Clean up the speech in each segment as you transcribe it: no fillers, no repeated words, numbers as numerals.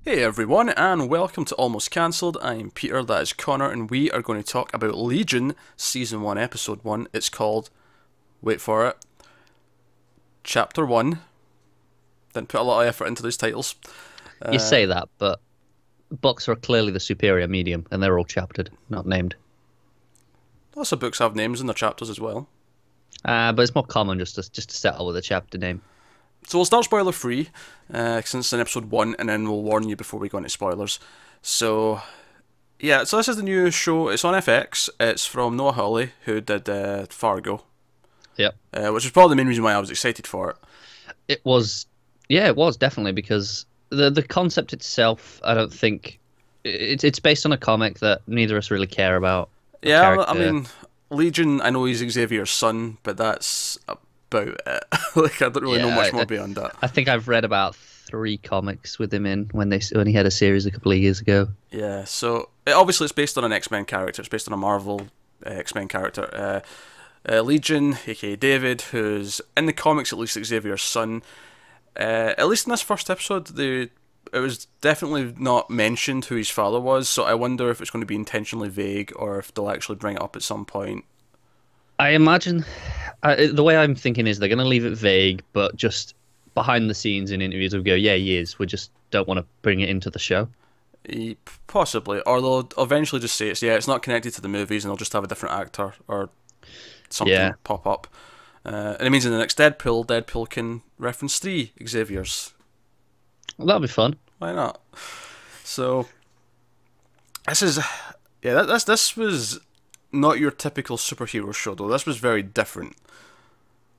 Hey everyone, and welcome to Almost Cancelled. I'm Peter, that is Connor, and we are going to talk about Legion, Season 1, Episode 1. It's called, wait for it, Chapter 1. Didn't put a lot of effort into those titles. You say that, but books are clearly the superior medium, and they're all chaptered, not named. Lots of books have names in their chapters as well. But it's more common just to settle with a chapter name. So we'll start spoiler free, since it's in episode 1, and then we'll warn you before we go into spoilers. So, yeah, so this is the new show. It's on FX. It's from Noah Hawley, who did Fargo. Yep. Which is probably the main reason why I was excited for it. It was definitely, because the concept itself, I don't think... It's based on a comic that neither of us really care about. Yeah, I mean, Legion, I know he's Xavier's son, but that's about it. Like, I don't really know much more beyond that. I think I've read about 3 comics with him in when he had a series a couple of years ago. Yeah, so obviously it's based on an X-Men character. It's based on a Marvel X-Men character. Legion, aka David, who's in the comics at least Xavier's son. At least in this first episode, it was definitely not mentioned who his father was, so I wonder if it's going to be intentionally vague or if they'll actually bring it up at some point. I imagine the way I'm thinking is they're going to leave it vague, but just behind the scenes in interviews we'll go, yeah, he is. We just don't want to bring it into the show. Possibly, or they'll eventually just say it's not connected to the movies, and they'll just have a different actor or something pop up. And it means in the next Deadpool can reference 3 Xaviers. Well, that'll be fun. Why not? So this was not your typical superhero show, though. This was very different.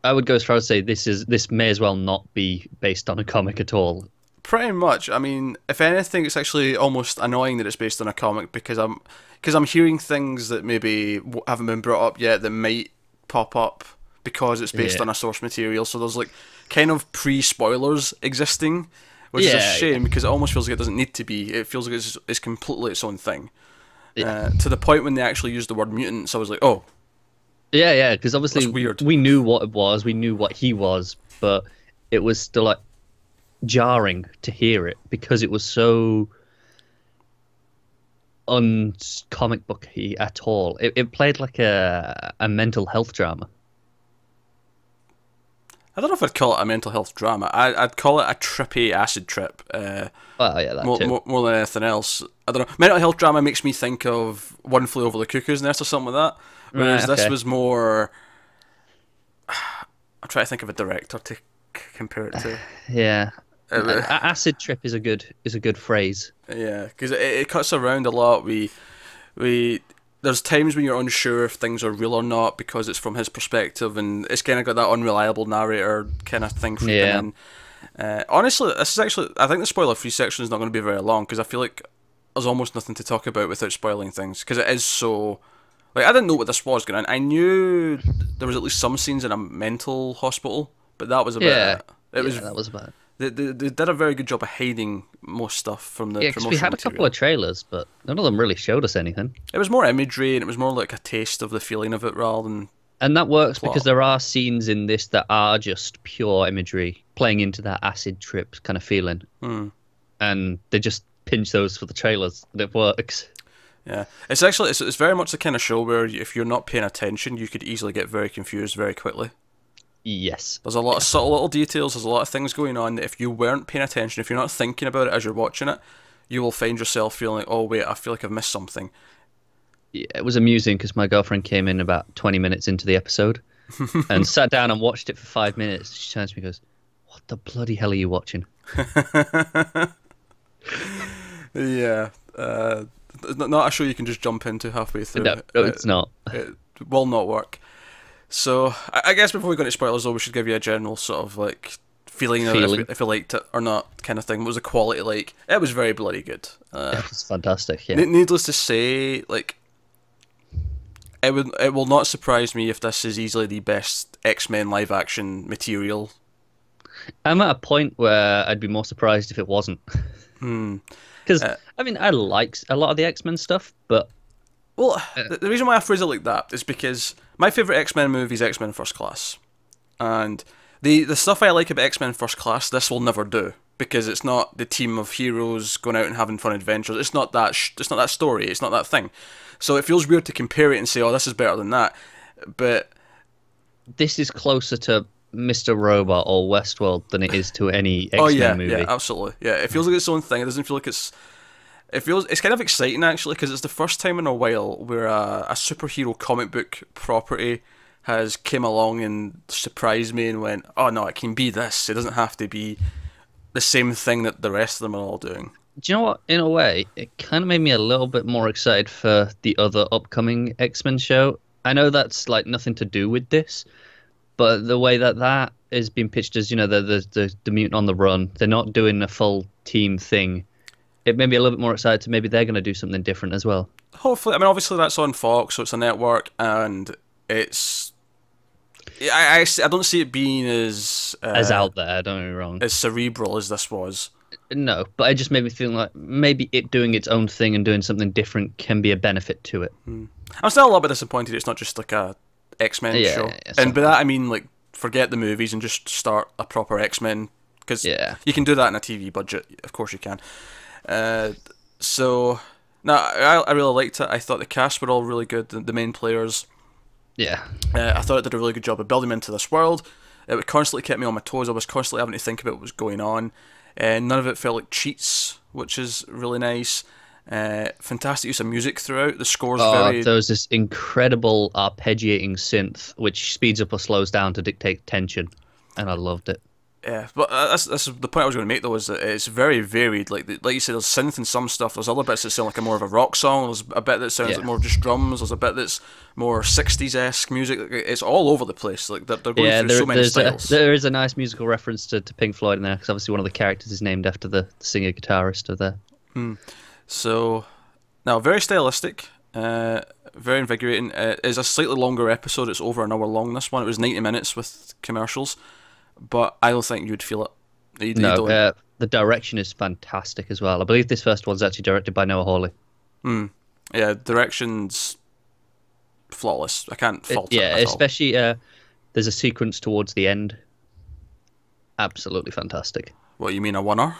I would go as far as to say this may as well not be based on a comic at all. Pretty much. I mean, if anything, it's actually almost annoying that it's based on a comic because I'm hearing things that maybe haven't been brought up yet that might pop up because it's based on a source material. So there's like kind of pre-spoilers existing, which is a shame because it almost feels like it doesn't need to be. It feels like it's completely its own thing. To the point when they actually used the word mutants, I was like, oh. Yeah, because obviously weird. We knew what it was, we knew what he was, but it was still like jarring to hear it because it was so un-comic book-y at all. It played like a mental health drama. I don't know if I'd call it a mental health drama. I'd call it a trippy acid trip. Well, yeah, that too. More than anything else. I don't know. Mental health drama makes me think of One Flew Over the Cuckoo's Nest or something like that. Whereas this was more... I'm trying to think of a director to compare it to. Yeah. Acid trip is a good phrase. Yeah, because it cuts around a lot. There's times when you're unsure if things are real or not because it's from his perspective, and it's kind of got that unreliable narrator kind of thing creeping in. Honestly, this is actually... I think the spoiler-free section is not going to be very long because I feel like there's almost nothing to talk about without spoiling things because it is so... Like, I didn't know what this was going on. I knew there was at least some scenes in a mental hospital, but that was about it. That was about it. They did a very good job of hiding most stuff from the promotional we had a material. couple of trailers, but none of them really showed us anything. It was more imagery, and it was more like a taste of the feeling of it rather than... And that works plot. Because there are scenes in this that are just pure imagery, playing into that acid trip kind of feeling. And they just pinch those for the trailers, and it works. Yeah, it's very much the kind of show where if you're not paying attention, you could easily get very confused very quickly. Yes. There's a lot of subtle little details, there's a lot of things going on that if you weren't paying attention, if you're not thinking about it as you're watching it, you will find yourself feeling like, oh wait, I feel like I've missed something. Yeah, it was amusing because my girlfriend came in about 20 minutes into the episode and sat down and watched it for 5 minutes. She turns to me and goes, what the bloody hell are you watching? Yeah. Not a show you can just jump into halfway through. No, it's not. It will not work. So, I guess before we go into spoilers, though, we should give you a general sort of like feeling. If you liked it or not, kind of thing. What was the quality like? It was very bloody good. It was fantastic. Yeah. Needless to say, like it will not surprise me if this is easily the best X-Men live action material. I'm at a point where I'd be more surprised if it wasn't. Because I mean, I like a lot of the X-Men stuff, but the reason why I phrase it like that is because my favourite X-Men movie is X-Men First Class. And the stuff I like about X-Men First Class, this will never do. because it's not the team of heroes going out and having fun adventures. It's not that. It's not that story. It's not that thing. So it feels weird to compare it and say, "Oh, this is better than that." But this is closer to Mr. Robot or Westworld than it is to any X-Men oh yeah, movie. yeah, absolutely. Yeah, it feels like its own thing. It doesn't feel like it's. It's kind of exciting actually because it's the first time in a while where a superhero comic book property has came along and surprised me and went, oh no, it can be this. It doesn't have to be the same thing that the rest of them are all doing. Do you know what? In a way, it kind of made me a little bit more excited for the other upcoming X-Men show. I know that's like nothing to do with this, but the way that is being pitched as, you know, the mutant on the run, they're not doing a full team thing. It made me a little bit more excited to maybe they're going to do something different as well. Hopefully, I mean, obviously that's on Fox, so it's a network, and it's. I don't see it being as out there. Don't get me wrong. As cerebral as this was. No, but it just made me feel like maybe it doing its own thing and doing something different can be a benefit to it. I'm still a little bit disappointed it's not just like a X-Men show, and by that I mean like forget the movies and just start a proper X-Men, because you can do that in a TV budget. Of course you can. So, no, I really liked it. I thought the cast were all really good, the main players. Yeah. I thought it did a really good job of building me into this world. It would constantly keep me on my toes. I was constantly having to think about what was going on. None of it felt like cheats, which is really nice. Fantastic use of music throughout. The score's very... There was this incredible arpeggiating synth, which speeds up or slows down to dictate tension, and I loved it. Yeah, but that's the point I was going to make though, is that it's very varied. Like you said, there's synth in some stuff. There's other bits that sound like more of a rock song. There's a bit that sounds like more just drums. There's a bit that's more 60s-esque music. It's all over the place. Like they're going through so many styles. There is a nice musical reference to Pink Floyd in there, because obviously one of the characters is named after the singer-guitarist of there. So, now very stylistic, very invigorating. It's a slightly longer episode. It's over an hour long. This one, it was 90 minutes with commercials. But I don't think you'd feel it. The direction is fantastic as well. I believe this first one's actually directed by Noah Hawley. Yeah, direction's flawless. I can't fault it at especially there's a sequence towards the end. Absolutely fantastic. What, you mean a one-er?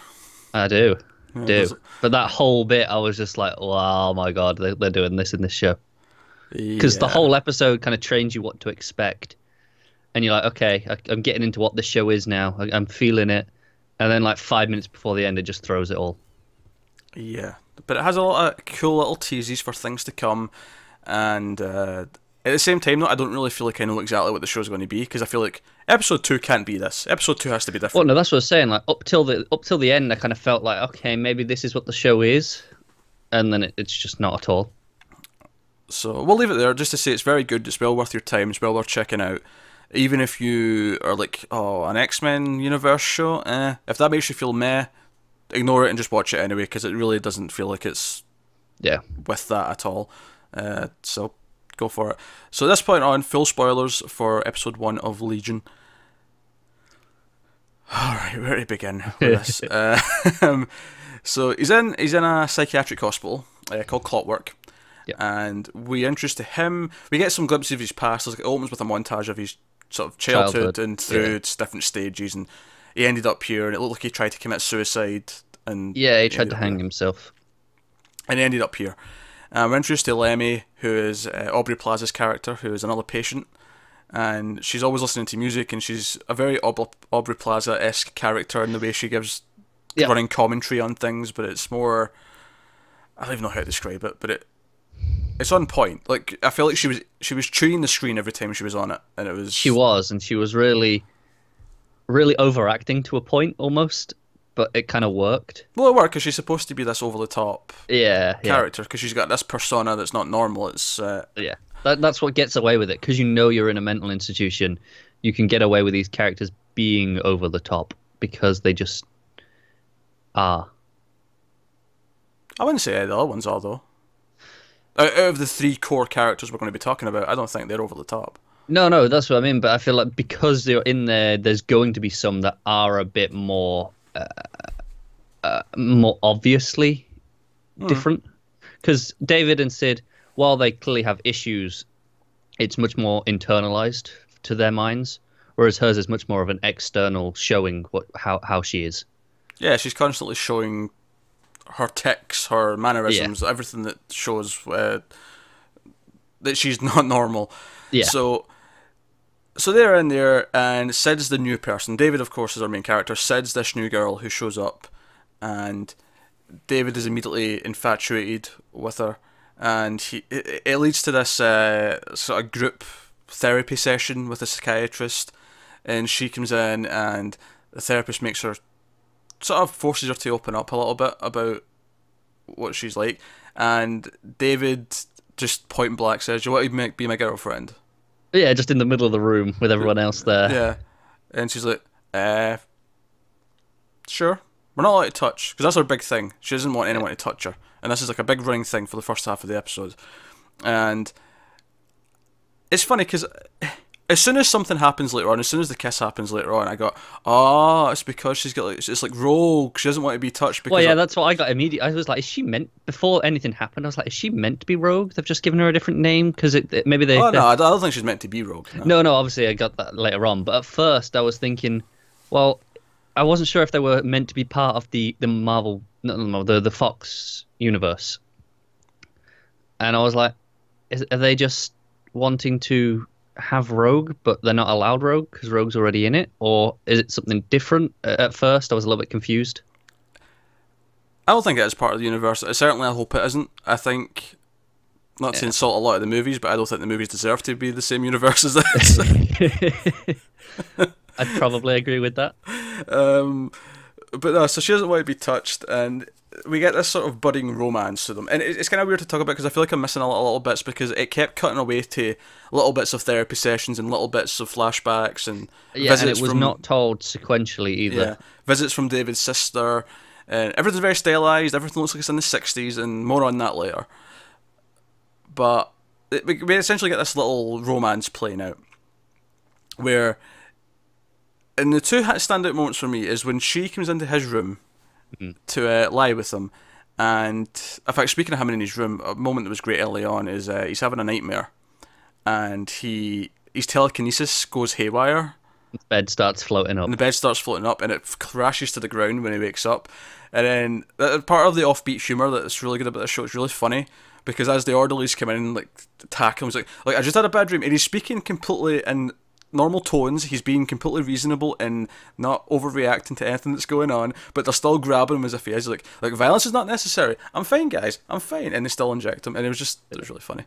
I do. But that whole bit, I was just like, oh my god, they're doing this in this show. Because the whole episode kind of trains you what to expect. And you're like, okay, I'm getting into what the show is now. I'm feeling it. And then like 5 minutes before the end, it just throws it all. Yeah. But it has a lot of cool little teases for things to come. And at the same time, though, I don't really feel like I know exactly what the show's going to be. Because I feel like episode 2 can't be this. Episode 2 has to be different. Well, no, that's what I was saying. Like up till the end, I kind of felt like, okay, maybe this is what the show is. And then it's just not at all. So we'll leave it there just to say it's very good. It's well worth your time. It's well worth checking out. Even if you are like, oh, an X-Men universe show, if that makes you feel meh, ignore it and just watch it anyway, because it really doesn't feel like it's with that at all. So go for it. So at this point on, full spoilers for episode 1 of Legion. Alright, where to begin with this? So he's in a psychiatric hospital called Clockwork. And we introduce to him. We get some glimpses of his past. It opens with a montage of his sort of childhood and through different stages, and he ended up here, and it looked like he tried to commit suicide. And he tried to hang himself. And he ended up here. We're introduced to Lemmy, who is Aubrey Plaza's character, who is another patient, and she's always listening to music, and she's a very Aubrey Plaza-esque character in the way she gives running commentary on things, but it's more... I don't even know how to describe it, but it's on point. Like, I feel like she was chewing the screen every time she was on it, and it was... She was really, really overacting to a point, almost, but it kind of worked. Well, it worked, because she's supposed to be this over-the-top character, because she's got this persona that's not normal. It's... That's what gets away with it, because you know you're in a mental institution. You can get away with these characters being over-the-top, because they just are. I wouldn't say the other ones are, though. Out of the 3 core characters we're going to be talking about, I don't think they're over the top. No, that's what I mean. But I feel like because they're in there, there's going to be some that are a bit more obviously different. Because David and Sid, while they clearly have issues, it's much more internalized to their minds, whereas hers is much more of an external showing how she is. Yeah, she's constantly showing her tics, her mannerisms, everything that shows that she's not normal. Yeah. So they're in there, and Sid's the new person. David, of course, is our main character. Sid's this new girl who shows up, and David is immediately infatuated with her, and it leads to this sort of group therapy session with a psychiatrist, and she comes in, and the therapist makes her, sort of forces her to open up a little bit about what she's like, and David just point blank says, "You want to be my girlfriend?" Yeah, just in the middle of the room with everyone else there. Yeah, and she's like, sure. We're not allowed to touch, because that's her big thing. She doesn't want anyone to touch her, and this is like a big running thing for the first half of the episode. And it's funny because as soon as something happens later on, as soon as the kiss happens later on, I got, it's because she's got like, it's like rogue. She doesn't want to be touched. Because well, yeah, that's what I got immediately. I was like, is she meant, before anything happened, I was like, is she meant to be rogue? They've just given her a different name because maybe they. Oh no, I don't think she's meant to be rogue. No, obviously I got that later on, but at first I was thinking, well, I wasn't sure if they were meant to be part of the Marvel, the Fox universe, and I was like, are they just wanting to have Rogue, but they're not allowed Rogue because Rogue's already in it, or is it something different? At first, I was a little bit confused. I don't think it is part of the universe. Certainly, I hope it isn't. I think, not to insult a lot of the movies, but I don't think the movies deserve to be the same universe as this. I'd probably agree with that. But no, so she doesn't want to be touched, and we get this sort of budding romance to them. And it's kind of weird to talk about because I feel like I'm missing a little bits because it kept cutting away to little bits of therapy sessions and little bits of flashbacks and visits, and it was not told sequentially either. Yeah, visits from David's sister, and everything's very stylized. Everything looks like it's in the 60s, and more on that later. But we essentially get this little romance playing out where. And the two standout moments for me is when she comes into his room to lie with him, and in fact, speaking of him in his room, a moment that was great early on is he's having a nightmare, and his telekinesis goes haywire. The bed starts floating up. And the bed starts floating up, and it crashes to the ground when he wakes up. And then part of the offbeat humour that's really good about this show, it's really funny because as the orderlies come in and like attack him, he's like I just had a bad dream, and he's speaking completely in normal tones. He's being completely reasonable and not overreacting to anything that's going on, but they're still grabbing him as if he is like violence is not necessary. I'm fine, guys. I'm fine, and they still inject him, and it was really funny.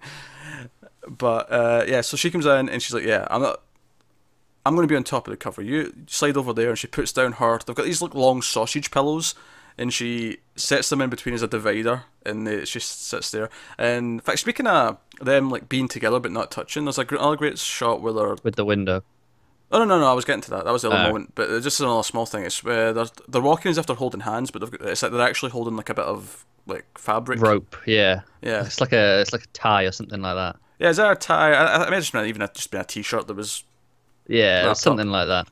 But yeah, so she comes in and she's like, "Yeah, I'm going to be on top of the cover. You slide over there," and she puts down they've got these like long sausage pillows, and she sets them in between as a divider, and she sits there. And in fact, speaking of them like being together but not touching, there's another great shot where they're with the window. Oh no! I was getting to that. That was the other moment, but just another small thing. It's they're walking as if they're holding hands, but it's like they're actually holding like a bit of like fabric rope. Yeah. It's like a tie or something like that. Yeah, is that a tie? I may have just been a t-shirt that was. Yeah, something like that.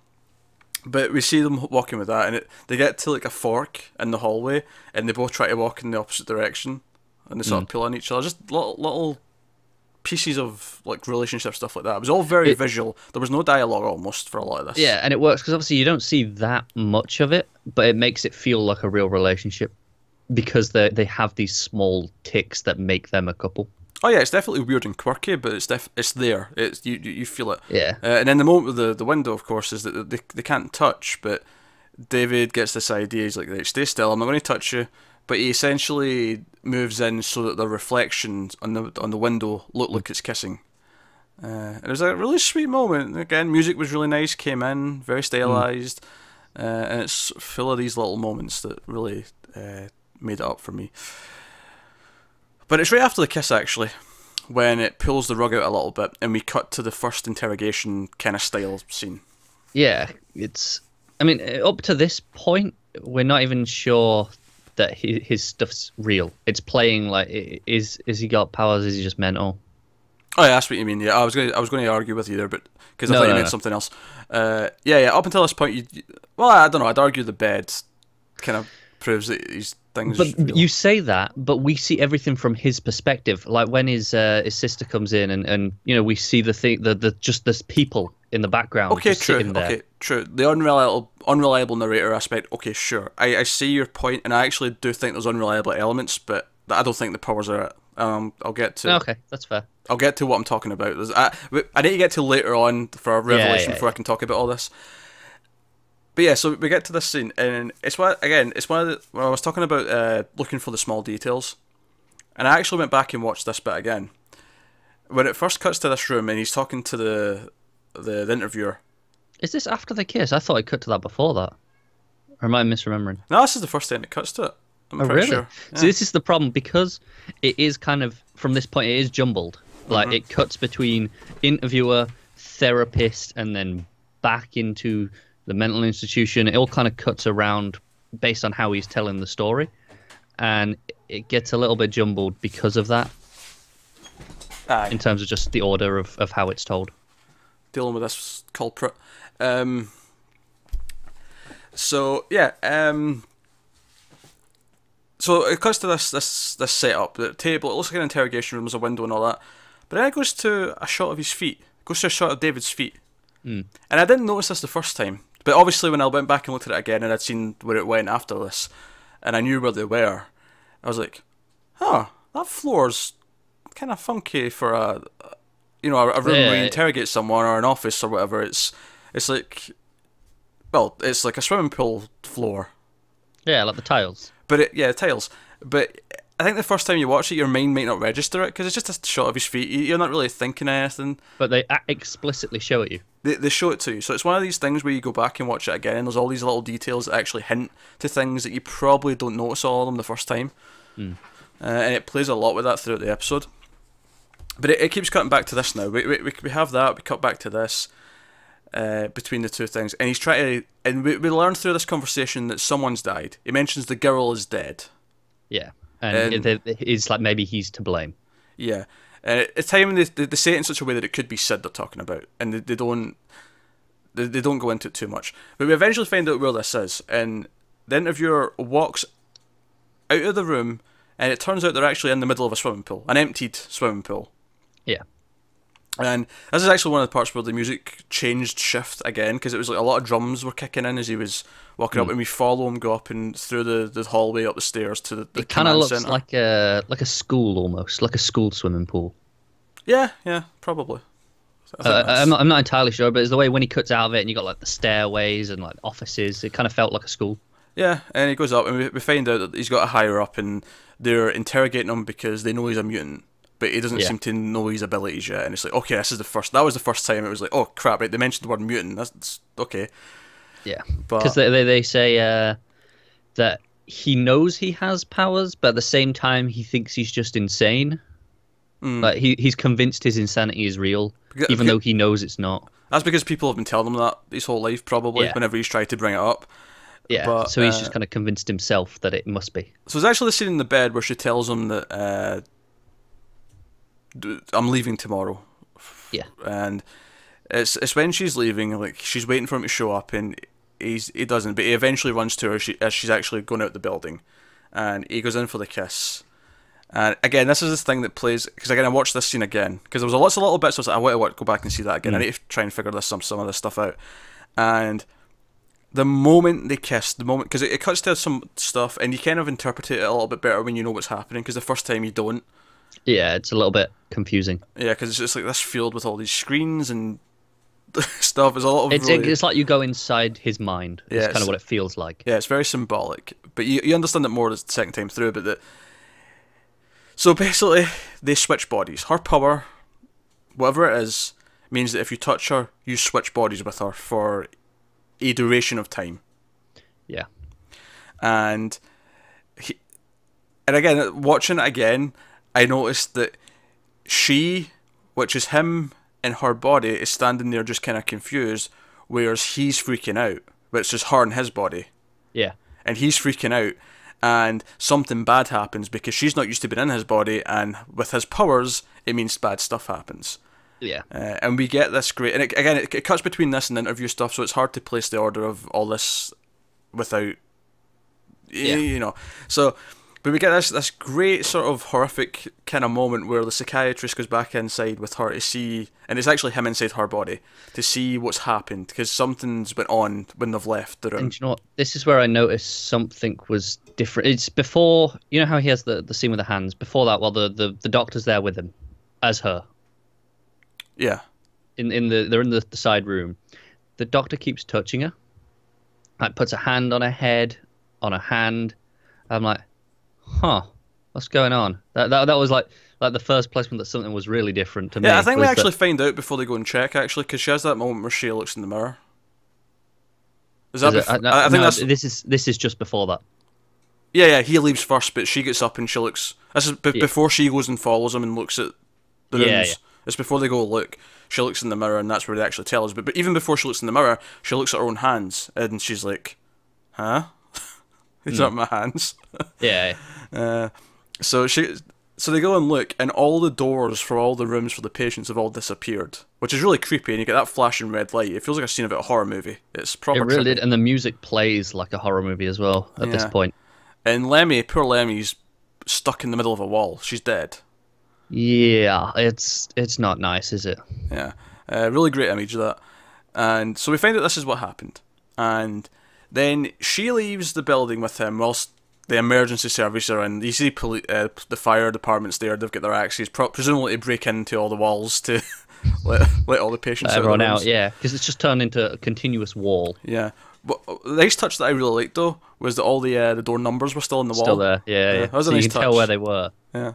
But we see them walking with that, and they get to like a fork in the hallway, and they both try to walk in the opposite direction, and they sort of pull on each other. Just little pieces of like relationship stuff like that. It was all very visual. There was no dialogue almost for a lot of this. Yeah, and it works because obviously you don't see that much of it, but it makes it feel like a real relationship because they have these small ticks that make them a couple. Oh yeah, it's definitely weird and quirky, but it's there. It's you feel it. Yeah. And then the moment with the window, of course, is that they can't touch, but David gets this idea. He's like, "Stay still. I'm not going to touch you." But he essentially moves in so that the reflections on the window look like it's kissing. And it was a really sweet moment. Again, music was really nice. Came in very stylized, and it's full of these little moments that really made it up for me. But it's right after the kiss, actually, when it pulls the rug out a little bit, and we cut to the first interrogation kind of style scene. Yeah, I mean, up to this point, we're not even sure that his stuff's real. It's playing like, is he got powers? Is he just mental? Oh yeah, that's what you mean. Yeah, I was going to argue with you there, but because I thought you meant something else. Yeah. Up until this point, well, I don't know. I'd argue the bed kind of proves that these things. But you say that, but we see everything from his perspective. Like when his sister comes in, and we see the thing, just this people in the background, Okay, just true. sitting there. Okay, true. The unreliable narrator aspect. Okay, sure. I see your point, and I actually do think there's unreliable elements, but I don't think the powers are it. I'll get to. Okay, that's fair. I'll get to what I'm talking about. I need to get to later on for a revelation before I can talk about all this. But yeah, so we get to this scene, and it's one of the, when I was talking about looking for the small details, and I actually went back and watched this bit again. When it first cuts to this room, and he's talking to the interviewer. Is this after the kiss? I thought it cut to that before that. Or am I misremembering? No, this is the first time it cuts to it. I'm pretty really? sure. Yeah. So this is the problem, because it is kind of, from this point, it is jumbled. Like, it cuts between interviewer, therapist, and then back into the mental institution. It all kind of cuts around based on how he's telling the story. And it gets a little bit jumbled because of that. Aye. In terms of just the order of how it's told. Dealing with this culprit. So yeah. So it comes to this setup. The table. It looks like an interrogation room. There's a window and all that. But then it goes to a shot of his feet. It goes to a shot of David's feet. And I didn't notice this the first time. But obviously when I went back and looked at it again and I'd seen where it went after this, and I knew where they were, I was like, that floor's kind of funky for a room where you interrogate someone, or an office or whatever. It's like, well, it's like a swimming pool floor. Yeah, like the tiles. But tiles. But I think the first time you watch it, your mind might not register it, because it's just a shot of his feet. You're not really thinking anything. But they explicitly show it you. They show it to you. So it's one of these things where you go back and watch it again, and there's all these little details that actually hint to things that you probably don't notice all of them the first time. And it plays a lot with that throughout the episode. But it keeps cutting back to this now. We have that, we cut back to this, between the two things. And he's trying to... And we learn through this conversation that someone's died. He mentions the girl is dead. Yeah. And it's like maybe he's to blame. Yeah. At the time, they say it in such a way that it could be Sid they're talking about. And they don't go into it too much. But we eventually find out where this is. And the interviewer walks out of the room, and it turns out they're actually in the middle of a swimming pool. An emptied swimming pool. Yeah. And this is actually one of the parts where the music changed shift again, because it was like a lot of drums were kicking in as he was walking up, and we follow him go up and through the hallway up the stairs to the it kind of looks center. like a school almost, like a school swimming pool. Yeah, probably. I'm not entirely sure, but it's the way when he cuts out of it and you got like the stairways and like offices, it kind of felt like a school. Yeah, and he goes up and we find out that he's got a higher up, and they're interrogating him because they know he's a mutant. But he doesn't seem to know his abilities yet, and it's like, okay, that was the first time it was like, oh crap, right, they mentioned the word mutant, that's okay. Yeah, because they say that he knows he has powers, but at the same time he thinks he's just insane. Like he's convinced his insanity is real, even though he knows it's not. That's because people have been telling him that his whole life, probably, whenever he's tried to bring it up. Yeah, but, so he's just kind of convinced himself that it must be. So there's actually the scene in the bed where she tells him that I'm leaving tomorrow. Yeah. And it's when she's leaving, like she's waiting for him to show up, and he doesn't, but he eventually runs to her as she's actually going out the building, and he goes in for the kiss. And again, this is this thing that plays, because again I watched this scene again because there was lots of little bits. So I was like, I want to go back and see that again. I need to try and figure some of this stuff out. And the moment they kiss, because it cuts to some stuff, and you kind of interpret it a little bit better when you know what's happening, because the first time you don't. Yeah, it's a little bit confusing. Yeah, because it's just like this field with all these screens and stuff. There's a lot of it's like you go inside his mind. It's kind of what it feels like. Yeah, it's very symbolic, but you understand it more the second time through. But so basically, they switch bodies. Her power, whatever it is, means that if you touch her, you switch bodies with her for a duration of time. Yeah, and again, watching it again, I noticed that she, which is him in her body, is standing there just kind of confused, whereas he's freaking out. But it's just her and his body. Yeah. And he's freaking out, and something bad happens because she's not used to being in his body, and with his powers, it means bad stuff happens. Yeah. And we get this great... And it cuts between this and the interview stuff, so it's hard to place the order of all this without... You know. So... But we get this great sort of horrific kind of moment where the psychiatrist goes back inside with her to see, and it's actually him inside her body, to see what's happened, because something's went on when they've left the room. And you know what? This is where I noticed something was different. It's before, you know how he has the scene with the hands? Before that, while the doctor's there with him, as her. Yeah. They're in the side room. The doctor keeps touching her. Like, puts a hand on her head, on her hand. I'm like, huh, what's going on? That was like the first placement that something was really different to me. Yeah, I think we actually find out before they go and check, actually, because she has that moment where she looks in the mirror. Is that? I think that's. This is just before that. Yeah, he leaves first, but she gets up and she looks. This is before she goes and follows him and looks at the rooms. Yeah. It's before they go look. She looks in the mirror, and that's where they actually tell us. But even before she looks in the mirror, she looks at her own hands, and she's like, "Huh? These aren't my hands." Yeah. So they go and look, and all the doors for all the rooms for the patients have all disappeared, which is really creepy. And you get that flashing red light. It feels like a scene of a horror movie. It's proper. It really did, and the music plays like a horror movie as well at this point. And Lemmy, poor Lemmy's stuck in the middle of a wall. She's dead. Yeah, it's not nice, is it? Yeah, really great image of that. And so we find out this is what happened, and then she leaves the building with him whilst the emergency service are in. You see the fire department's there. They've got their axes, presumably to break into all the walls to let all the patients everyone out. Yeah, because it's just turned into a continuous wall. Yeah. But the nice touch that I really liked though was that all the door numbers were still on the wall. Still there. Yeah. That was so a nice you can touch. tell where they were. Yeah.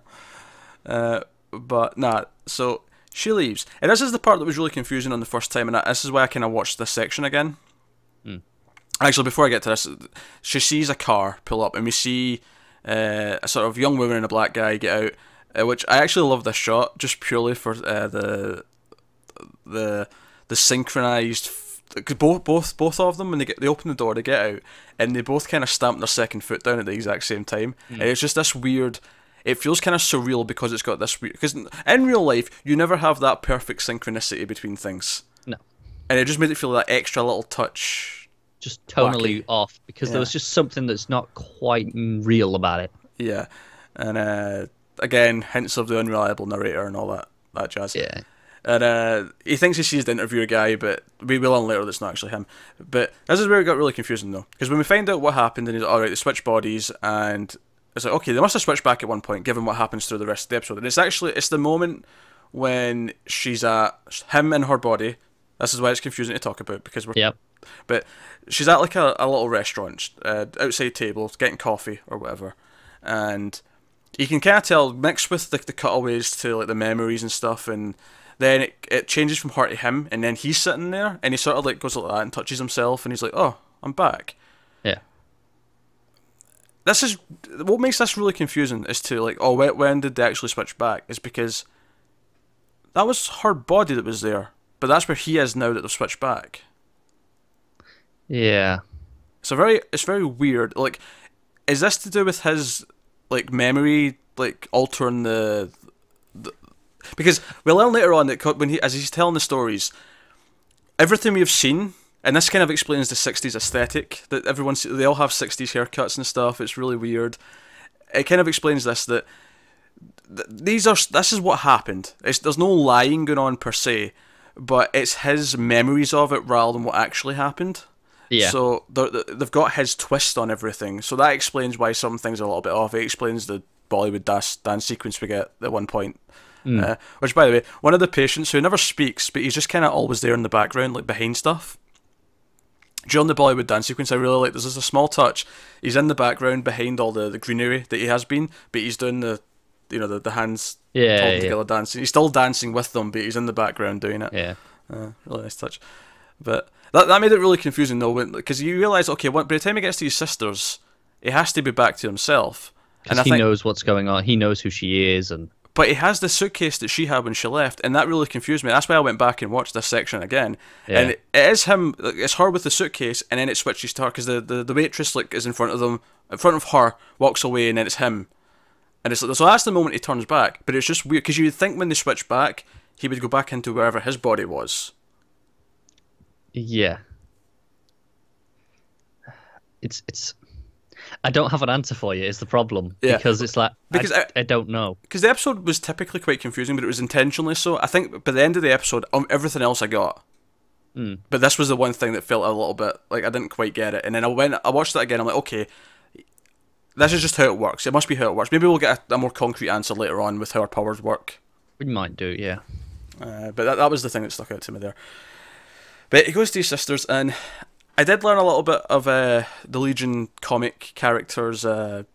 But nah, so she leaves. And this is the part that was really confusing on the first time, and this is why I kind of watched this section again. Actually, before I get to this, she sees a car pull up, and we see a sort of young woman and a black guy get out, which I actually love this shot, just purely for the synchronized. Both of them, when they open the door, they get out, and they both kind of stamp their second foot down at the exact same time. And it's just this weird. It feels kind of surreal because it's got this weird. Because in real life, you never have that perfect synchronicity between things. No. And it just made it feel that extra little touch. Just tonally off, because there was just something that's not quite real about it. Yeah. And again, hints of the unreliable narrator and all that jazz. Yeah. And he thinks he sees the interviewer guy, but we will learn later that's not actually him. But this is where it got really confusing, though. Because when we find out what happened, and he's like, alright, they switch bodies, and it's like, okay, they must have switched back at one point, given what happens through the rest of the episode. And it's the moment when she's at him in her body. This is why it's confusing to talk about, because we're... Yep. But she's at like a little restaurant, outside table, getting coffee or whatever. And you can kind of tell, mixed with the cutaways to like the memories and stuff, and then it changes from her to him, and then he's sitting there, and he sort of like goes like that and touches himself, and he's like, oh, I'm back. Yeah. This is what makes this really confusing, is to like, oh, when did they actually switch back? Is because that was her body that was there, but that's where he is now that they've switched back. Yeah. It's very weird. Like, is this to do with his like memory like altering the because we'll learn later on that as he's telling the stories, everything we've seen, and this kind of explains the 60s aesthetic, that they all have 60s haircuts and stuff. It's really weird. It kind of explains this, that this is what happened. There's no lying going on per se, but it's his memories of it rather than what actually happened. Yeah. So they've got his twist on everything. So that explains why some things are a little bit off. It explains the Bollywood dance sequence we get at one point. Which, by the way, one of the patients who never speaks, but he's just kind of always there in the background, like behind stuff. During the Bollywood dance sequence, I really like. There's a small touch. He's in the background behind all the greenery that he has been, but he's doing the hands together dancing. He's still dancing with them, but he's in the background doing it. Yeah. Really nice touch. But that made it really confusing though, because you realise, okay, by the time he gets to his sisters, he has to be back to himself. Because he knows what's going on. He knows who she is, But he has the suitcase that she had when she left, and that really confused me. That's why I went back and watched this section again. Yeah. And it is him. It's her with the suitcase, and then it switches to her because the waitress is in front of her, walks away, and then it's him. And it's like, so that's the moment he turns back. But it's just weird because you would think when they switch back, he would go back into wherever his body was. Yeah. It's I don't have an answer for you. Is the problem Yeah, because it's like because I don't know. Because the episode was typically quite confusing, but it was intentionally so. I think by the end of the episode, everything else I got. But this was the one thing that felt a little bit like I didn't quite get it. And then I watched it again. I'm like, okay, this is just how it works. It must be how it works. Maybe we'll get a more concrete answer later on with how our powers work. We might do, yeah. But that was the thing that stuck out to me there. But he goes to his sisters, and I did learn a little bit of the Legion comic characters'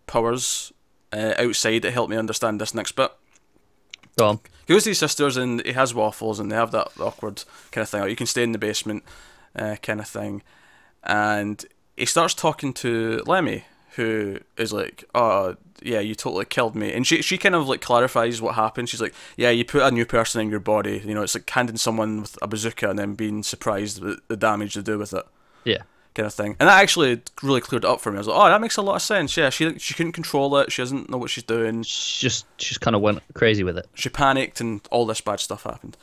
powers outside that helped me understand this next bit. Go on. He goes to his sisters, and he has waffles, and they have that awkward kind of thing. Like, you can stay in the basement kind of thing. And he starts talking to Lemmy, who is like, oh, yeah, you totally killed me. And she kind of like clarifies what happened. She's like, yeah, you put a new person in your body. You know, it's like handing someone with a bazooka and then being surprised with the damage they do with it. Yeah. Kind of thing. And that actually really cleared it up for me. I was like, oh, that makes a lot of sense. Yeah, she couldn't control it. She doesn't know what she's doing. She just kind of went crazy with it. She panicked and all this bad stuff happened.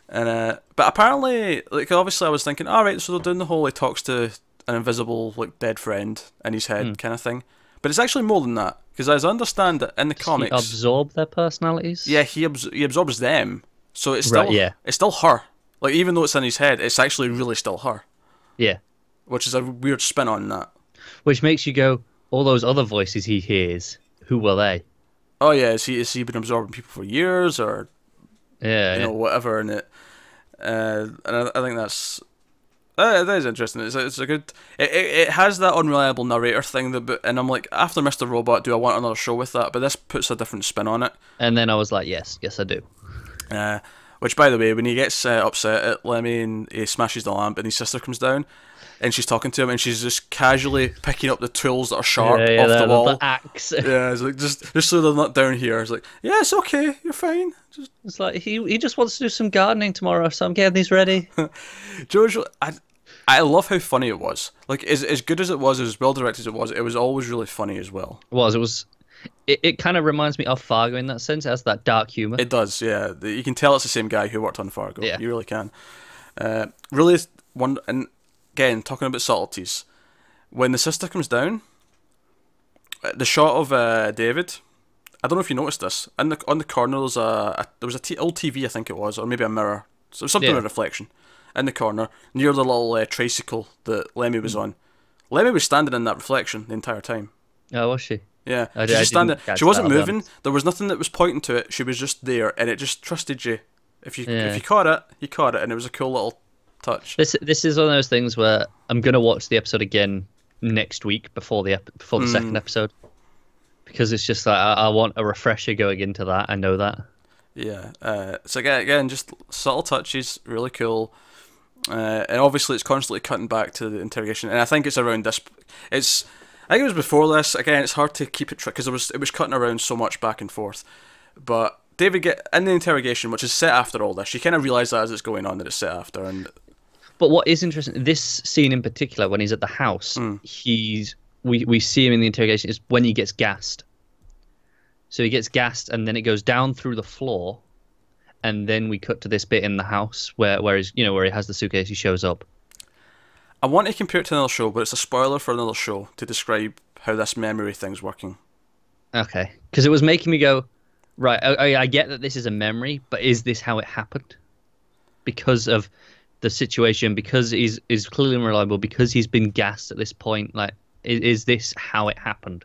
And but apparently, like, obviously I was thinking, alright, so they're doing the whole he talks to an invisible, like, dead friend in his head kind of thing. But it's actually more than that. Because as I understand it, in the comics... He absorb their personalities? Yeah, he absorbs them. So it's still, it's still her. Like, even though it's in his head, it's actually really still her. Yeah. Which is a weird spin on that. Which makes you go, all those other voices he hears, who were they? Oh yeah, is he been absorbing people for years, or you know, whatever? And I think that's that is interesting. It's a good. It has that unreliable narrator thing and I'm like, after Mr. Robot, do I want another show with that? But this puts a different spin on it. And then I was like, yes, I do. Which, by the way, when he gets upset at Lemmy and he smashes the lamp, and his sister comes down. And she's talking to him, and she's just casually picking up the tools that are sharp off the wall. The axe. Yeah, it's like just so they're not down here. It's like, yeah, it's okay, you're fine. It's like he just wants to do some gardening tomorrow, so I'm getting these ready. Jojo, I love how funny it was. Like as good as it was, as well directed as it was always really funny as well. It kind of reminds me of Fargo in that sense. It has that dark humor. It does, yeah. You can tell it's the same guy who worked on Fargo. Yeah. You really can. Really one and. Again, talking about subtleties, when the sister comes down, the shot of David, I don't know if you noticed this, on the corner there was old TV, I think it was, or maybe a mirror, so something with a reflection, in the corner, near the little tricycle that Lemmy was on. Lemmy was standing in that reflection the entire time. Oh, was she? Yeah, she was just standing. She wasn't moving, there was nothing that was pointing to it, she was just there, and it just trusted you. If you caught it, you caught it, and it was a cool little touch. This is one of those things where I'm gonna watch the episode again next week before the second episode, because it's just like I want a refresher going into that. I know that. Yeah. So again, just subtle touches, really cool, and obviously it's constantly cutting back to the interrogation, and I think it's around this. I think it was before this. Again, it's hard to keep it because it was cutting around so much back and forth, but David get in the interrogation, which is set after all this. You kind of realise that as it's going on that it's set after, and. But what is interesting, this scene in particular, when he's at the house, we see him in the interrogation, is when he gets gassed. So he gets gassed, and then it goes down through the floor, and then we cut to this bit in the house where he has the suitcase, he shows up. I want to compare it to another show, but it's a spoiler for another show to describe how this memory thing's working. Okay. Because it was making me go, right, I get that this is a memory, but is this how it happened? Because of the situation, because he's clearly unreliable, because he's been gassed at this point, like, is this how it happened?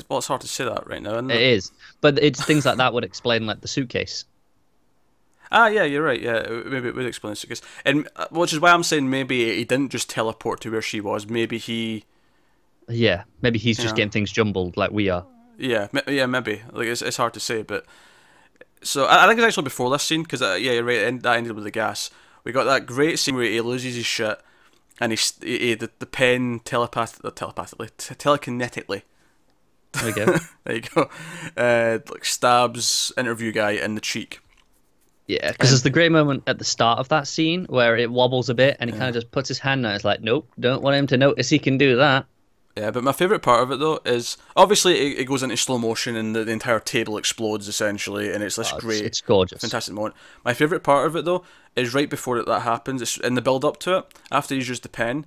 Well, it's hard to say that right now, isn't it? It is, but it's things like that would explain, like, the suitcase. Ah, yeah, you're right. Yeah, maybe it would explain the suitcase, and which is why I'm saying maybe he didn't just teleport to where she was. Maybe he. Yeah, maybe he's just getting things jumbled like we are. Yeah, maybe. Like it's hard to say, but. So I think it's actually before this scene, because yeah, you're right. And that ended with the gas. We got that great scene where he loses his shit, and the pen telekinetically. There we go. There you go. Like stabs interview guy in the cheek. Yeah, because there's the great moment at the start of that scene where it wobbles a bit, and he kind of just puts his hand out. It's like, nope, don't want him to notice he can do that. Yeah, but my favourite part of it, though, is... Obviously, it goes into slow motion and the entire table explodes, essentially, and it's this great... It's gorgeous. Fantastic moment. My favourite part of it, though, is right before that happens. It's in the build-up to it, after he's used the pen,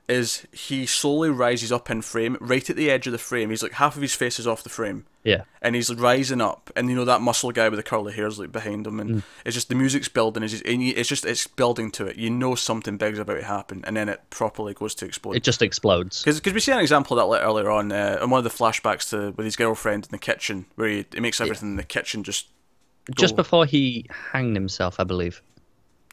is he slowly rises up in frame, right at the edge of the frame. He's like half of his face is off the frame. Yeah. And he's rising up, and you know that muscle guy with the curly hair's like behind him, and it's just the music's building. It's building to it. You know something big's about to happen, and then it properly goes to explode. It just explodes. Because we see an example of that earlier on in one of the flashbacks to with his girlfriend in the kitchen, where he makes everything in the kitchen just go. Just before he hanged himself, I believe.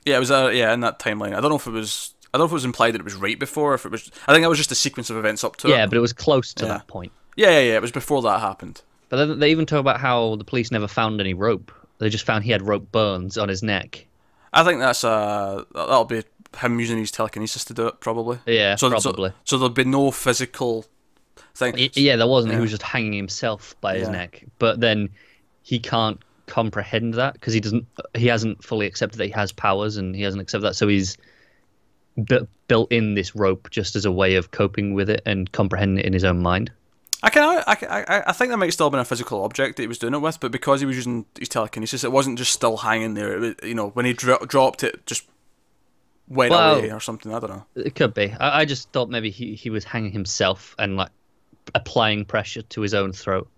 Yeah, it was in that timeline. I don't know if it was implied that it was right before, or if it was. I think that was just a sequence of events up to it. Yeah, but it was close to that point. Yeah. It was before that happened. But then they even talk about how the police never found any rope. They just found he had rope burns on his neck. I think that'll be him using his telekinesis to do it, probably. Yeah, probably. So there'll be no physical thing. Yeah, there wasn't. He was just hanging himself by his neck. But then he can't comprehend that because he hasn't fully accepted that he has powers, and he hasn't accepted that. So he's built in this rope just as a way of coping with it and comprehending it in his own mind. I think that might still have been a physical object that he was doing it with, but because he was using his telekinesis, it wasn't just still hanging there. It was, when he dropped it, just went away or something. I don't know. It could be. I just thought maybe he was hanging himself and like applying pressure to his own throat.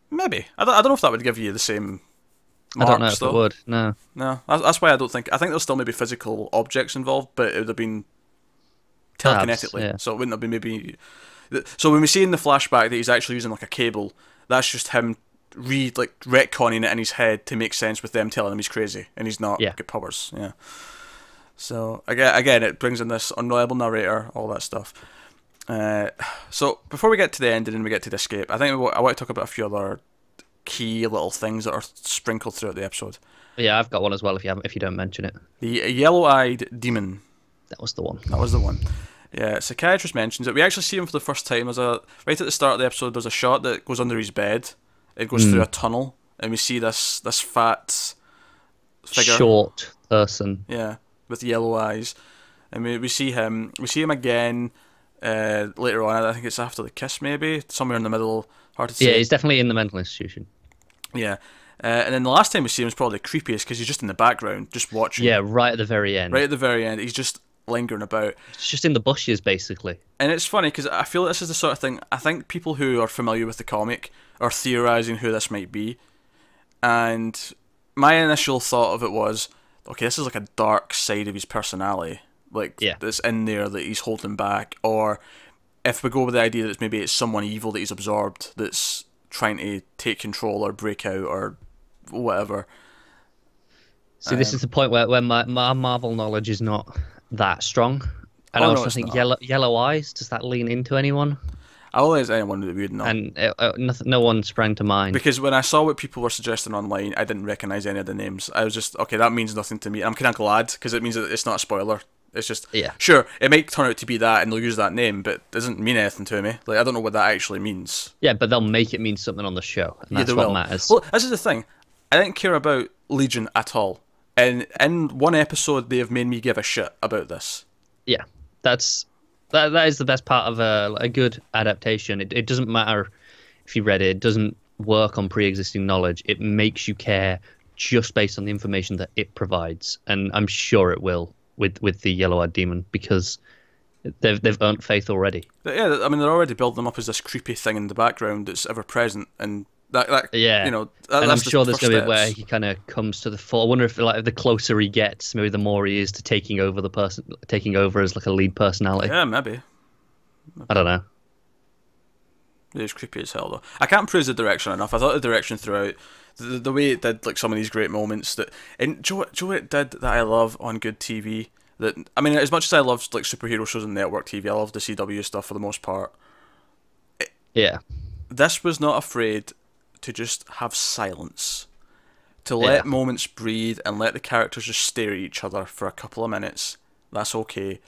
Maybe. I don't know if that would give you the same marks, I don't know if it would. No. That's why I don't think. I think there'll still maybe physical objects involved, but it would have been telekinetically. Perhaps, yeah. So it wouldn't have been maybe. So when we see in the flashback that he's actually using like a cable, that's just him retconning it in his head to make sense with them telling him he's crazy and he's not got powers. Yeah. So again, it brings in this unreliable narrator, all that stuff. So before we get to the ending and we get to the escape, I think I want to talk about a few other key little things that are sprinkled throughout the episode. Yeah, I've got one as well. If you don't mention it, the yellow-eyed demon. That was the one. Yeah, psychiatrist mentions it. We actually see him for the first time. Right at the start of the episode, there's a shot that goes under his bed. It goes through a tunnel, and we see this fat figure, short person. Yeah, with yellow eyes, and we see him. We see him again later on. I think it's after the kiss, maybe somewhere in the middle. Hard to say. Yeah, he's definitely in the mental institution. Yeah. And then the last time we see him is probably the creepiest because he's just in the background, just watching. Yeah, right at the very end. Right at the very end, he's just lingering about. It's just in the bushes, basically. And it's funny because I feel this is the sort of thing. I think people who are familiar with the comic are theorizing who this might be, and my initial thought of it was, okay, this is like a dark side of his personality, that's in there that he's holding back. Or if we go with the idea that maybe it's someone evil that he's absorbed that's trying to take control or break out or whatever. See, this is the point where my Marvel knowledge is not that strong. And I also think yellow eyes, does that lean into anyone? I always anyone that we would know. And no one sprang to mind. Because when I saw what people were suggesting online, I didn't recognise any of the names. I was just, okay, that means nothing to me. I'm kind of glad, because it means that it's not a spoiler. It's just, sure, it might turn out to be that and they'll use that name, but it doesn't mean anything to me. Like, I don't know what that actually means. Yeah, but they'll make it mean something on the show, and that's what matters. Well, this is the thing. I didn't care about Legion at all. And in one episode, they have made me give a shit about this. Yeah, that is the best part of a good adaptation. It doesn't matter if you read it. It doesn't work on pre-existing knowledge. It makes you care just based on the information that it provides. And I'm sure it will with the Yellow-Eyed Demon, because they've earned faith already. Yeah, I mean, they're already building them up as this creepy thing in the background that's ever present, and that you know, and I'm sure there's going to be where he kind of comes to the fore. I wonder if the closer he gets, maybe the more he is to taking over as like a lead personality. Yeah, maybe. I don't know. It was creepy as hell, though. I can't praise the direction enough. I thought the direction throughout, the way it did, like some of these great moments that, and Joe, it did that I love on good TV. That, I mean, as much as I love like superhero shows on network TV, I love the CW stuff for the most part. This was not afraid to just have silence, to let moments breathe and let the characters just stare at each other for a couple of minutes. That's okay.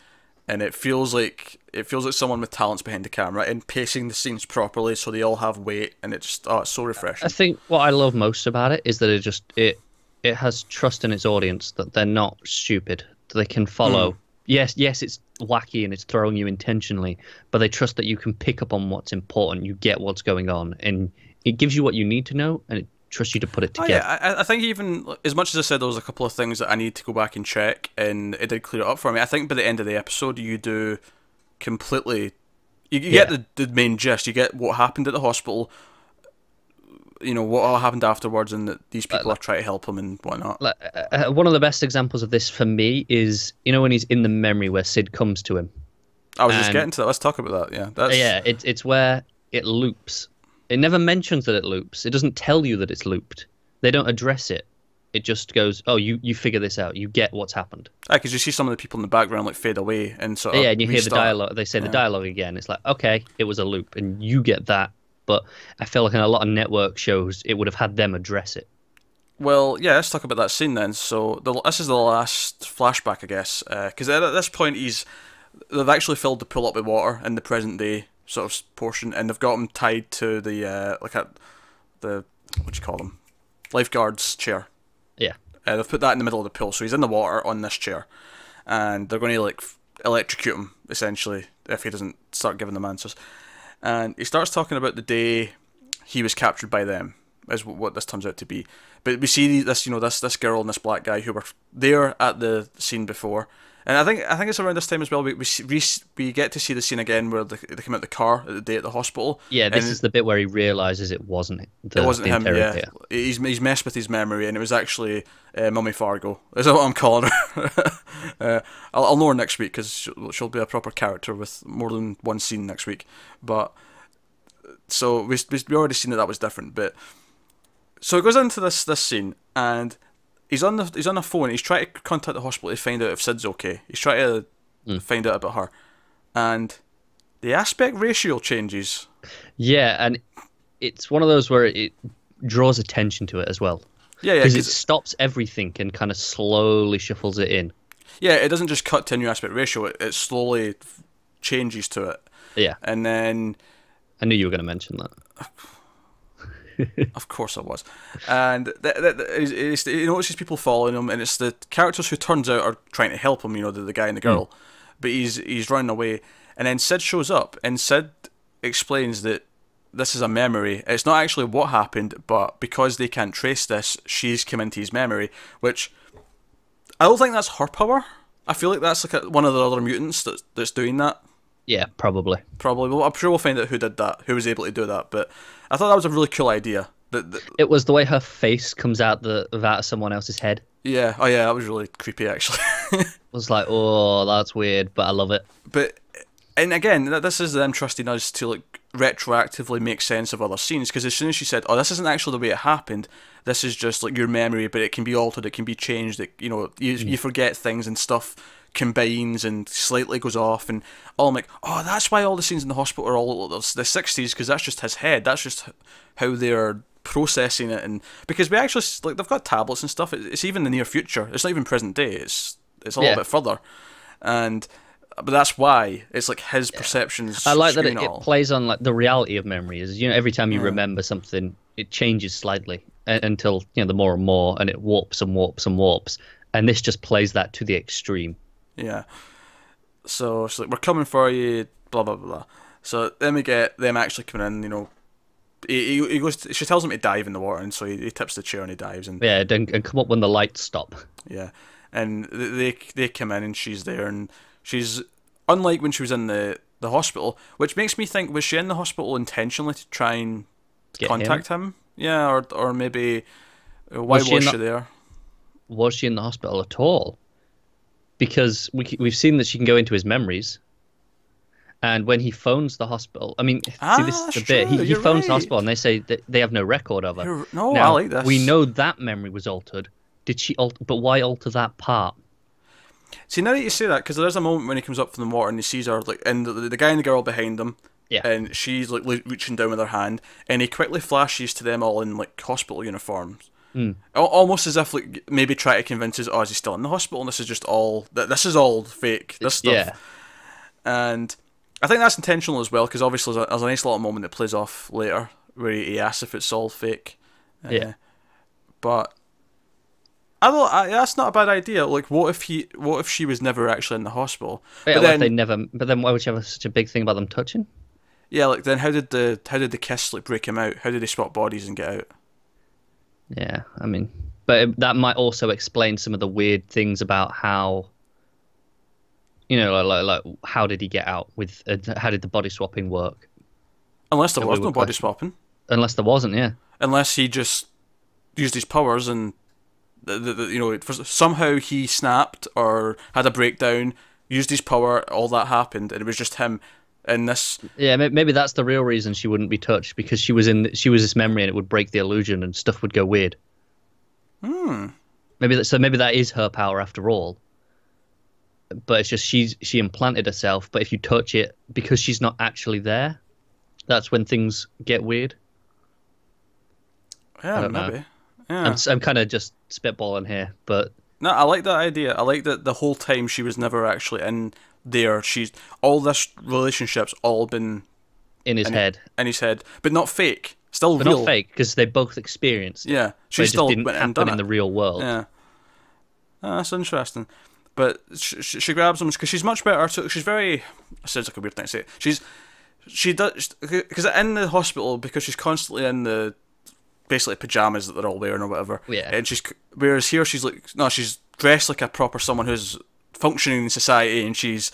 And it feels like someone with talents behind the camera and pacing the scenes properly so they all have weight, and it's so refreshing. I think what I love most about it is that it has trust in its audience, that they're not stupid, that they can follow. Yes, it's wacky and it's throwing you intentionally, but they trust that you can pick up on what's important, you get what's going on, and it gives you what you need to know, and it trust you to put it Oh together. yeah, I think even as much as I said there was a couple of things that I need to go back and check, and it did clear it up for me. I think by the end of the episode, you do completely. You get the main gist. You get what happened at the hospital. You know what all happened afterwards, and that these people are trying to help him and whatnot. One of the best examples of this for me is when he's in the memory where Sid comes to him. I was just getting to that. Let's talk about that. Yeah, it's where it loops. It never mentions that it loops. It doesn't tell you that it's looped. They don't address it. It just goes, oh, you figure this out. You get what's happened. Because you see some of the people in the background like fade away and sort of and you restart. Hear the dialogue. They say the dialogue again. It's like, okay, it was a loop, and you get that. But I feel like in a lot of network shows, it would have had them address it. Well, yeah, let's talk about that scene then. So this is the last flashback, I guess, because at this point they've actually filled the pool up with water in the present day sort of portion, and they've got him tied to the what do you call them, lifeguard's chair. Yeah. They've put that in the middle of the pool, so he's in the water on this chair, and they're going to like electrocute him essentially if he doesn't start giving them answers. And he starts talking about the day he was captured by them, is what this turns out to be. But we see this, this girl and this black guy who were there at the scene before, and I think it's around this time as well. We get to see the scene again where they come out the car at the day at the hospital. Yeah, this is the bit where he realizes it wasn't him. Yeah, he's messed with his memory, and it was actually Mummy Fargo. Is that what I'm calling her? I'll know her next week because she'll be a proper character with more than one scene next week. But so we already seen that was different. But so it goes into this scene, and he's on the phone. He's trying to contact the hospital to find out if Sid's okay. He's trying to find out about her, and the aspect ratio changes. Yeah, and it's one of those where it draws attention to it as well. Yeah, because it stops everything and kind of slowly shuffles it in. Yeah, it doesn't just cut to a new aspect ratio. It slowly changes to it. Yeah, and then I knew you were going to mention that. Of course I was. And he notices people following him, and it's the characters who turns out are trying to help him, the guy and the girl. But he's running away. And then Sid shows up, and Sid explains that this is a memory. It's not actually what happened, but because they can't trace this, she's come into his memory, which I don't think that's her power. I feel like that's like one of the other mutants that's doing that. Yeah, probably. Well, I'm sure we'll find out who did that, who was able to do that. But I thought that was a really cool idea. It was the way her face comes out of someone else's head. Yeah. Oh, yeah. That was really creepy, actually. It was like, oh, that's weird, but I love it. And again, this is them trusting us to like retroactively make sense of other scenes. Because as soon as she said, "Oh, this isn't actually the way it happened. This is just like your memory, but it can be altered. It can be changed. You forget things and stuff." Combines and slightly goes off, and I'm like, oh, that's why all the scenes in the hospital are all the 60s, because that's just his head. That's just how they're processing it, and because we actually like they've got tablets and stuff. It's even the near future. It's not even present day. It's a little bit further, but that's why it's like his perceptions. I like that it plays on like the reality of memory. Is every time you remember something, it changes slightly until the more and more, and it warps and warps and warps, and this just plays that to the extreme. Yeah. So she's like, we're coming for you, blah, blah, blah. So then we get them actually coming in, he goes, she tells him to dive in the water, and so he tips the chair and he dives. And come up when the lights stop. Yeah. And they come in and she's there, and she's, unlike when she was in the hospital, which makes me think, was she in the hospital intentionally to try and contact him? Yeah, or maybe, why was she there? Was she in the hospital at all? Because we've seen that she can go into his memories, and when he phones the hospital, I mean, see, this is the bit. He phones the hospital, and they say that they have no record of her. Now, I like this. We know that memory was altered. Did she alter? But why alter that part? See, now that you say that, because there's a moment when he comes up from the water and he sees her, like, and the guy and the girl behind him, and she's like reaching down with her hand, and he quickly flashes to them all in like hospital uniforms. Almost as if like maybe try to convince us, is he still in the hospital? And this is just all this is all fake. This stuff, and I think that's intentional as well, because obviously there's a nice little moment that plays off later where he asks if it's all fake. But I don't. That's not a bad idea. Like, what if she was never actually in the hospital? Yeah, but then why would you have such a big thing about them touching? Yeah, like then how did the kiss like break him out? How did they swap bodies and get out? Yeah, I mean, but that might also explain some of the weird things about how, like how did he get out with, how did the body swapping work? Unless there was no body swapping. Unless there wasn't, yeah. Unless he just used his powers and, somehow he snapped or had a breakdown, used his power, all that happened, and it was just him in this. Yeah, maybe that's the real reason she wouldn't be touched, because she was this memory and it would break the illusion and stuff would go weird. Maybe that is her power after all. But it's just she implanted herself. But if you touch it, because she's not actually there, that's when things get weird. Yeah, I don't maybe. know. Yeah. I'm kind of just spitballing here, but no, I like that idea. I like that the whole time she was never actually in there. She's all this relationship's all been in his head, but not fake. Still but real. Not fake, because they both experienced. Yeah, she still didn't happen in the real world. Yeah, that's interesting. But she grabs him because she's much better. She's very. It sounds like a weird thing to say. She does because in the hospital, because she's constantly in the basically pajamas that they're all wearing or whatever. Yeah. And whereas here she's she's dressed like a proper someone who's functioning in society, and she's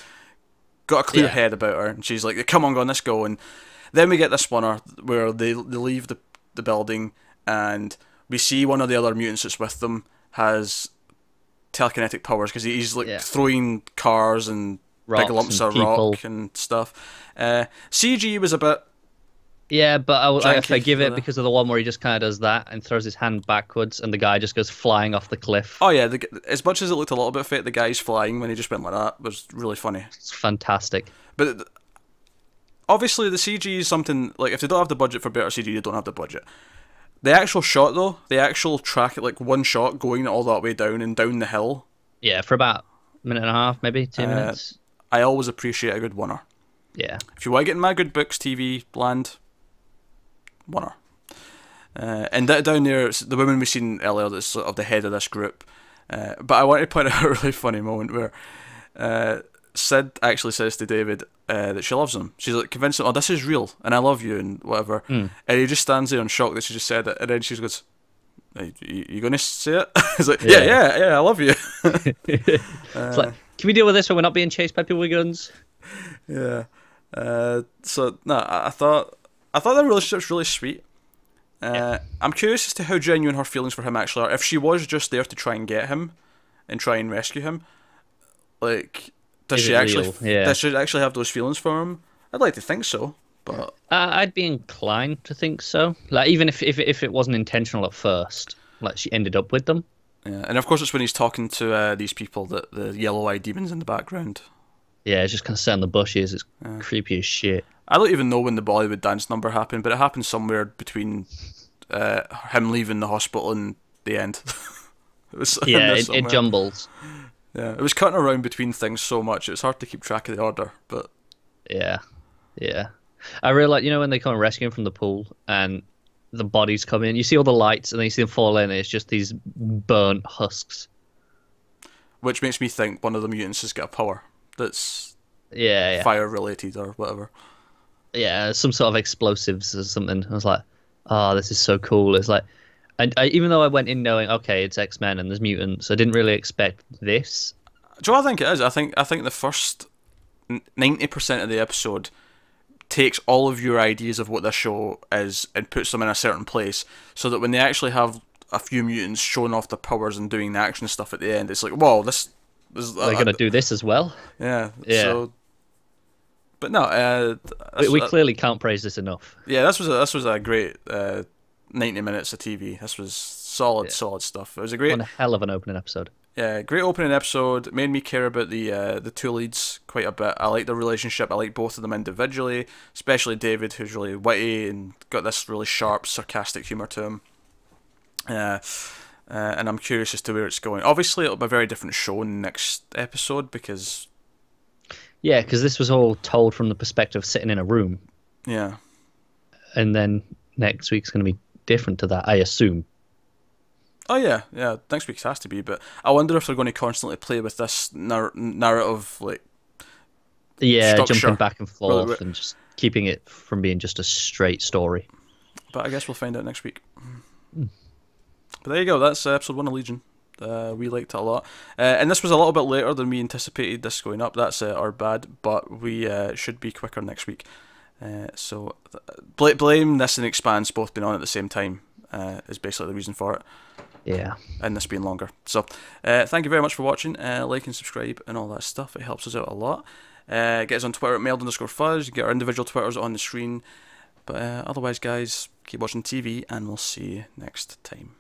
got a clear head about her, and she's like, "Come on, go on, let's go." And then we get this one where they leave the building, and we see one of the other mutants that's with them has telekinetic powers, because he's like throwing cars and rocks big lumps of rock and stuff. CG was a bit. Yeah, but I forgive it because of the one where he just kind of does that and throws his hand backwards, and the guy just goes flying off the cliff. Oh yeah, as much as it looked a little bit fake, the guy's flying when he just went like that was really funny. It's fantastic. But obviously the CG is something, like, if they don't have the budget for better CG, they don't have the budget. The actual shot though, the actual track, like one shot going all that way down and down the hill. Yeah, for about a minute and a half, maybe 2 minutes. I always appreciate a good oneer. Yeah. If you want to get in my good books TV land, oneer. And down there, the woman we've seen earlier that's sort of the head of this group. But I want to point out a really funny moment where Sid actually says to David that she loves him. She's like convinced him, "Oh, this is real, and I love you," and whatever. And he just stands there in shock that she just said it, and then she goes, "You gonna say it?" He's like, "Yeah, I love you." It's like, can we deal with this when we're not being chased by people with guns? Yeah. So no, I thought the relationship's really sweet. I'm curious as to how genuine her feelings for him actually are. If she was just there to try and get him and try and rescue him, like, does she actually have those feelings for him? I'd like to think so, but I'd be inclined to think so. Like, even if it wasn't intentional at first, like she ended up with them. Yeah, and of course it's when he's talking to these people, that the yellow-eyed demons in the background. Yeah, it's just kind of set in the bushes. It's creepy as shit. I don't even know when the Bollywood dance number happened, but it happened somewhere between him leaving the hospital and the end. It jumbles. Yeah, it was cutting around between things so much, it's hard to keep track of the order, but... Yeah. I really like, when they come and rescue him from the pool, and the bodies come in, you see all the lights, and then you see them fall in, and it's just these burnt husks. Which makes me think one of the mutants has got a power that's fire-related or whatever. Yeah, some sort of explosives or something. I was like, oh, this is so cool. It's like... And even though I went in knowing, okay, it's X-Men and there's mutants, I didn't really expect this. Do you know what I think it is? I think the first 90% of the episode takes all of your ideas of what this show is and puts them in a certain place, so that when they actually have a few mutants showing off their powers and doing the action stuff at the end, it's like, whoa, this they're going to do this as well? Yeah. So, but no, we clearly can't praise this enough. Yeah, this was a great 90 minutes of TV. This was solid stuff. It was a great... One hell of an opening episode. Yeah, great opening episode. Made me care about the two leads quite a bit. I like their relationship. I like both of them individually, especially David, who's really witty and got this really sharp, sarcastic humour to him. And I'm curious as to where it's going. Obviously, it'll be a very different show in the next episode, because... Yeah, because this was all told from the perspective of sitting in a room. Yeah. And then next week's going to be different to that, I assume. Oh yeah, next week's has to be, but I wonder if they're going to constantly play with this narrative, like... Yeah, structure. Jumping back and forth and just keeping it from being just a straight story. But I guess we'll find out next week. But there you go. That's episode 1 of Legion. We liked it a lot. And this was a little bit later than we anticipated this going up. That's our bad. But we should be quicker next week. So blame this and Expanse both being on at the same time is basically the reason for it. Yeah. And this being longer. So thank you very much for watching. Like and subscribe and all that stuff. It helps us out a lot. Get us on Twitter at Meld_Fuzz. Get our individual Twitters on the screen. But otherwise, guys, keep watching TV and we'll see you next time.